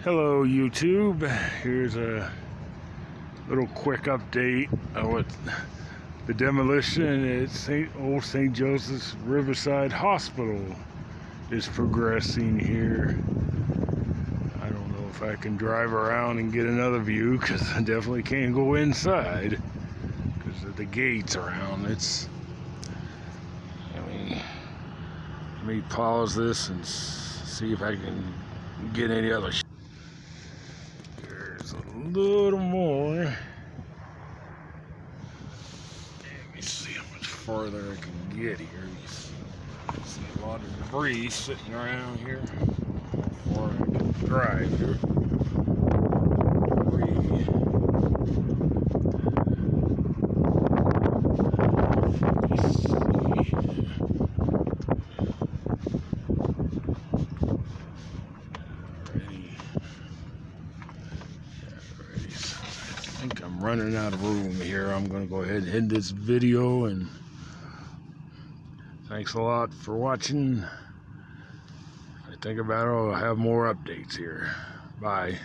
Hello YouTube, here's a little quick update on what the demolition at Old St. Joseph's Riverside Hospital is progressing here. I don't know if I can drive around and get another view because I definitely can't go inside because of the gates around. Let me pause this and see if I can get any other There's a little more. Let me see how much farther I can get here. You see a lot of debris sitting around here. How far I can drive here. I think I'm running out of room here. I'm going to go ahead and end this video, and thanks a lot for watching. If I think about it, I'll have more updates here. Bye.